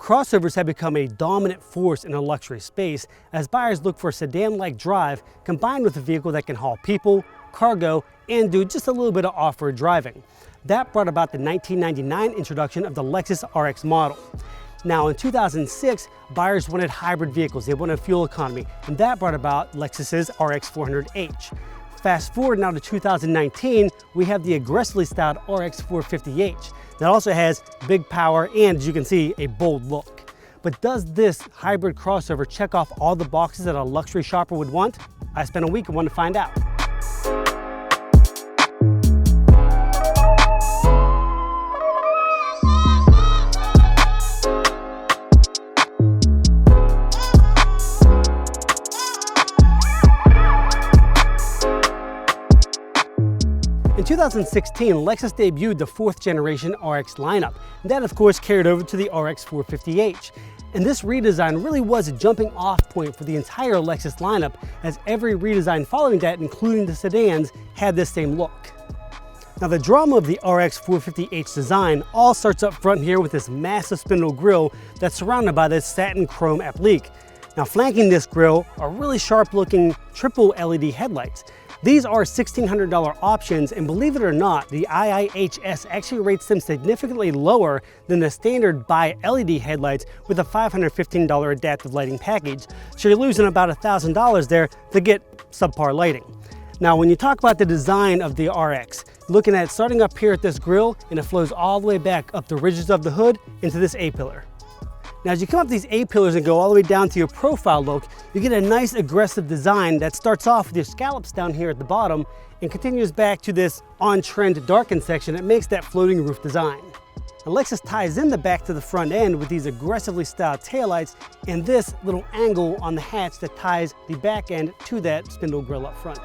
Crossovers have become a dominant force in the luxury space as buyers look for a sedan-like drive combined with a vehicle that can haul people, cargo, and do just a little bit of off-road driving. That brought about the 1999 introduction of the Lexus RX model. Now in 2006, buyers wanted hybrid vehicles, they wanted fuel economy, and that brought about Lexus's RX 400h. Fast forward now to 2019, we have the aggressively styled RX 450h that also has big power and, as you can see, a bold look. But does this hybrid crossover check off all the boxes that a luxury shopper would want? I spent a week and wanted to find out. In 2016, Lexus debuted the 4th generation RX lineup, and that of course carried over to the RX 450h. And this redesign really was a jumping off point for the entire Lexus lineup, as every redesign following that, including the sedans, had this same look. Now the drama of the RX 450h design all starts up front here with this massive spindle grille that's surrounded by this satin chrome applique. Now flanking this grille are really sharp looking triple LED headlights. These are $1,600 options, and believe it or not, the IIHS actually rates them significantly lower than the standard bi-LED headlights with a $515 adaptive lighting package. So you're losing about $1,000 there to get subpar lighting. Now, when you talk about the design of the RX, looking at starting up here at this grille, and it flows all the way back up the ridges of the hood into this A-pillar. Now, as you come up these A-pillars and go all the way down to your profile look, you get a nice aggressive design that starts off with your scallops down here at the bottom and continues back to this on-trend darkened section that makes that floating roof design. Now, Lexus ties in the back to the front end with these aggressively styled taillights and this little angle on the hatch that ties the back end to that spindle grille up front.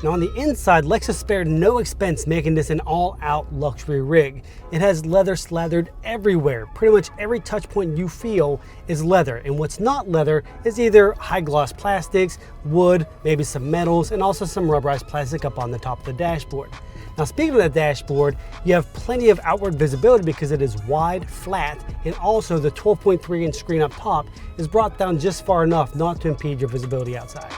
Now on the inside, Lexus spared no expense making this an all-out luxury rig. It has leather slathered everywhere. Pretty much every touch point you feel is leather, and what's not leather is either high-gloss plastics, wood, maybe some metals, and also some rubberized plastic up on the top of the dashboard. Now speaking of the dashboard, you have plenty of outward visibility because it is wide, flat, and also the 12.3-inch screen up top is brought down just far enough not to impede your visibility outside.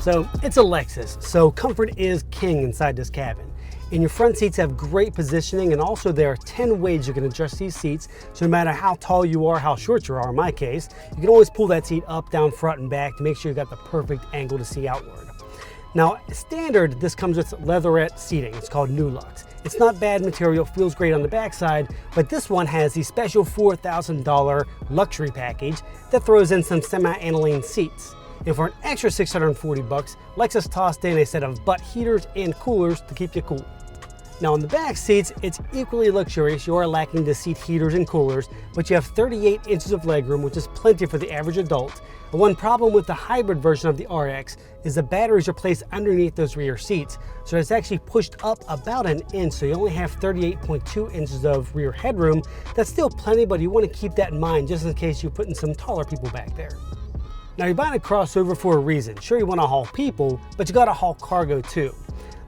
So it's a Lexus, so comfort is king inside this cabin. And your front seats have great positioning, and also there are 10 ways you can adjust these seats. So no matter how tall you are, how short you are in my case, you can always pull that seat up, down, front, and back to make sure you got the perfect angle to see outward. Now, standard, this comes with leatherette seating. It's called Nulux. It's not bad material, feels great on the backside, but this one has the special $4,000 luxury package that throws in some semi-aniline seats. And for an extra $640, Lexus tossed in a set of butt heaters and coolers to keep you cool. Now on the back seats, it's equally luxurious. You are lacking the seat heaters and coolers, but you have 38 inches of legroom, which is plenty for the average adult. The one problem with the hybrid version of the RX is the batteries are placed underneath those rear seats. So it's actually pushed up about an inch, so you only have 38.2 inches of rear headroom. That's still plenty, but you want to keep that in mind just in case you're putting some taller people back there. Now you're buying a crossover for a reason. Sure, you want to haul people, but you got to haul cargo too.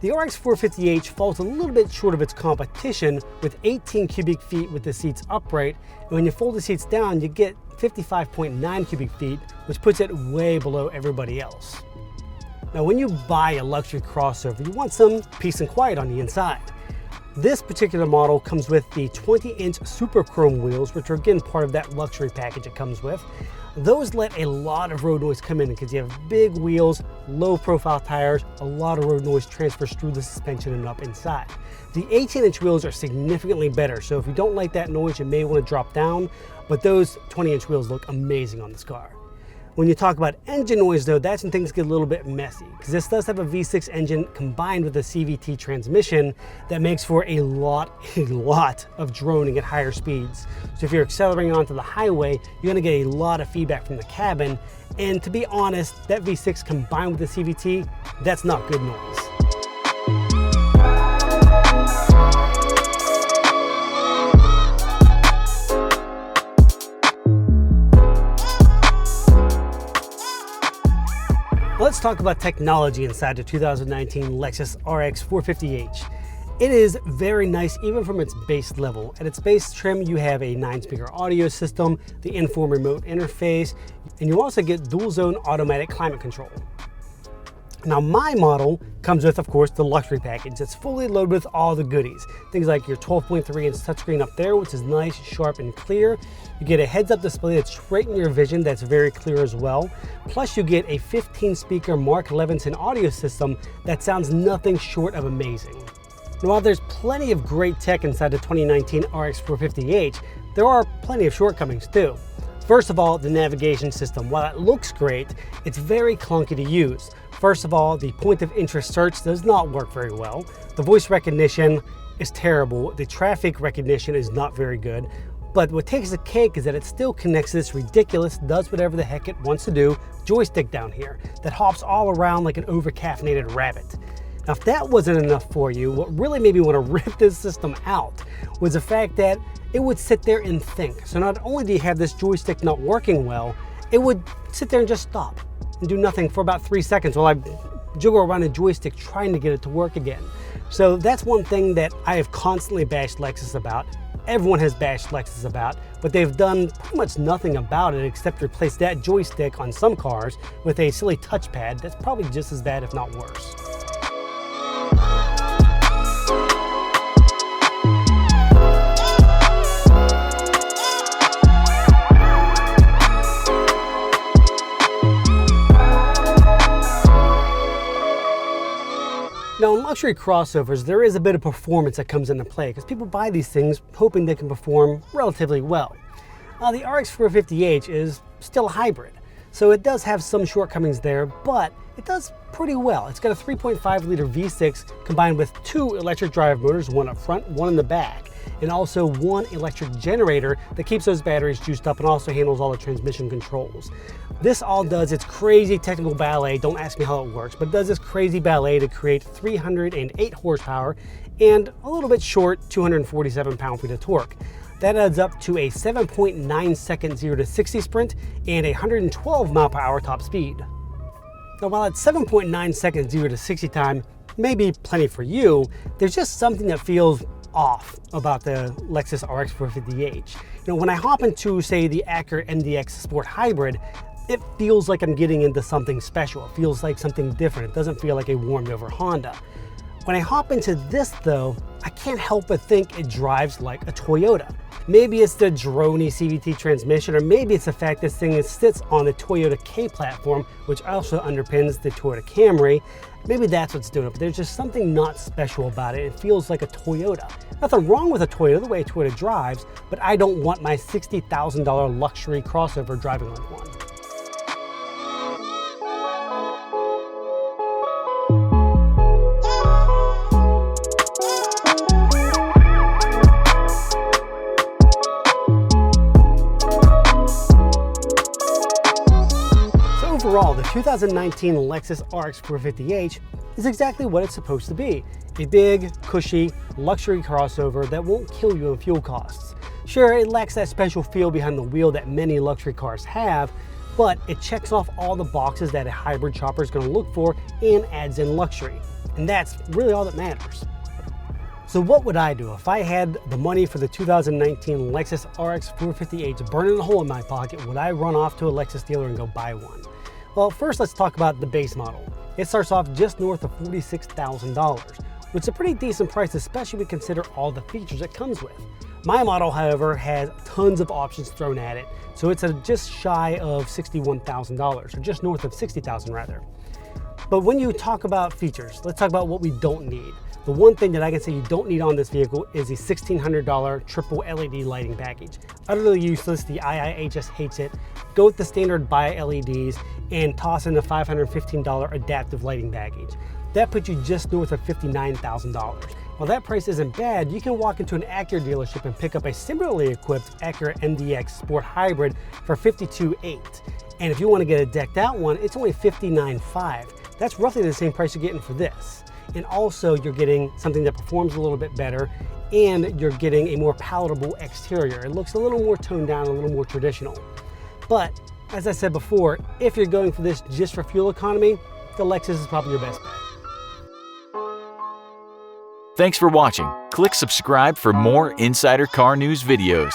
The RX 450h falls a little bit short of its competition with 18 cubic feet with the seats upright, and when you fold the seats down, you get 55.9 cubic feet, which puts it way below everybody else. Now when you buy a luxury crossover, you want some peace and quiet on the inside. This particular model comes with the 20-inch super chrome wheels, which are again part of that luxury package it comes with. Those let a lot of road noise come in because you have big wheels, low profile tires, a lot of road noise transfers through the suspension and up inside. The 18-inch wheels are significantly better, so if you don't like that noise, you may want to drop down, but those 20-inch wheels look amazing on this car. When you talk about engine noise though, that's when things get a little bit messy, because this does have a V6 engine combined with a CVT transmission that makes for a lot of droning at higher speeds. So if you're accelerating onto the highway, you're gonna get a lot of feedback from the cabin. And to be honest, that V6 combined with the CVT, that's not good noise. Let's talk about technology inside the 2019 Lexus RX 450h. It is very nice even from its base level. At its base trim, you have a 9-speaker audio system, the in-form remote interface, and you also get dual zone automatic climate control. Now my model comes with, of course, the luxury package. It's fully loaded with all the goodies. Things like your 12.3-inch touchscreen up there, which is nice, sharp, and clear. You get a heads-up display that's straight in your vision that's very clear as well. Plus you get a 15-speaker Mark Levinson audio system that sounds nothing short of amazing. Now, while there's plenty of great tech inside the 2019 RX 450h, there are plenty of shortcomings too. First of all, the navigation system. While it looks great, it's very clunky to use. First of all, the point of interest search does not work very well. The voice recognition is terrible. The traffic recognition is not very good. But what takes the cake is that it still connects to this ridiculous, does whatever the heck it wants to do, joystick down here that hops all around like an over-caffeinated rabbit. Now, if that wasn't enough for you, what really made me want to rip this system out was the fact that it would sit there and think. So not only do you have this joystick not working well, it would sit there and just stop and do nothing for about 3 seconds while I jiggle around a joystick trying to get it to work again. So that's one thing that I have constantly bashed Lexus about. Everyone has bashed Lexus about, but they've done pretty much nothing about it except replace that joystick on some cars with a silly touchpad that's probably just as bad, if not worse. Now in luxury crossovers, there is a bit of performance that comes into play because people buy these things hoping they can perform relatively well. The RX 450h is still a hybrid, so it does have some shortcomings there, but it does pretty well. It's got a 3.5-liter V6 combined with 2 electric drive motors, one up front, one in the back, and also 1 electric generator that keeps those batteries juiced up and also handles all the transmission controls. This all does its crazy technical ballet, don't ask me how it works, but it does this crazy ballet to create 308 horsepower and a little bit short 247 pound-feet of torque. That adds up to a 7.9-second 0 to 60 sprint and a 112 mile/hour top speed. Now while at 7.9 seconds 0 to 60 time may be plenty for you, there's just something that feels off about the Lexus RX 450h. When I hop into, say, the Acura MDX Sport Hybrid, it feels like I'm getting into something special. It feels like something different. It doesn't feel like a warmed over Honda. When I hop into this though, I can't help but think it drives like a Toyota. Maybe it's the drony CVT transmission, or maybe it's the fact this thing sits on the Toyota K platform, which also underpins the Toyota Camry. Maybe that's what's doing it, but there's just something not special about it. It feels like a Toyota. Nothing wrong with a Toyota, the way a Toyota drives, but I don't want my $60,000 luxury crossover driving like one. Overall, the 2019 Lexus RX 450h is exactly what it's supposed to be. A big, cushy, luxury crossover that won't kill you in fuel costs. Sure, it lacks that special feel behind the wheel that many luxury cars have, but it checks off all the boxes that a hybrid shopper is going to look for and adds in luxury. And that's really all that matters. So what would I do if I had the money for the 2019 Lexus RX 450h burning a hole in my pocket? Would I run off to a Lexus dealer and go buy one? Well, first let's talk about the base model. It starts off just north of $46,000, which is a pretty decent price, especially when we consider all the features it comes with. My model, however, has tons of options thrown at it, so it's just shy of $61,000, or just north of $60,000 rather. But when you talk about features, let's talk about what we don't need. The one thing that I can say you don't need on this vehicle is the $1,600 triple LED lighting package. Utterly useless, the IIHS hates it. Go with the standard bi LEDs and toss in the $515 adaptive lighting package. That puts you just north of $59,000. While that price isn't bad, you can walk into an Acura dealership and pick up a similarly equipped Acura MDX Sport Hybrid for $52,800. And if you want to get a decked out one, it's only $59,500. That's roughly the same price you're getting for this. And also you're getting something that performs a little bit better, and you're getting a more palatable exterior. It looks a little more toned down, a little more traditional. But as I said before, if you're going for this just for fuel economy, the Lexus is probably your best bet. Thanks for watching. Click subscribe for more Insider Car News videos.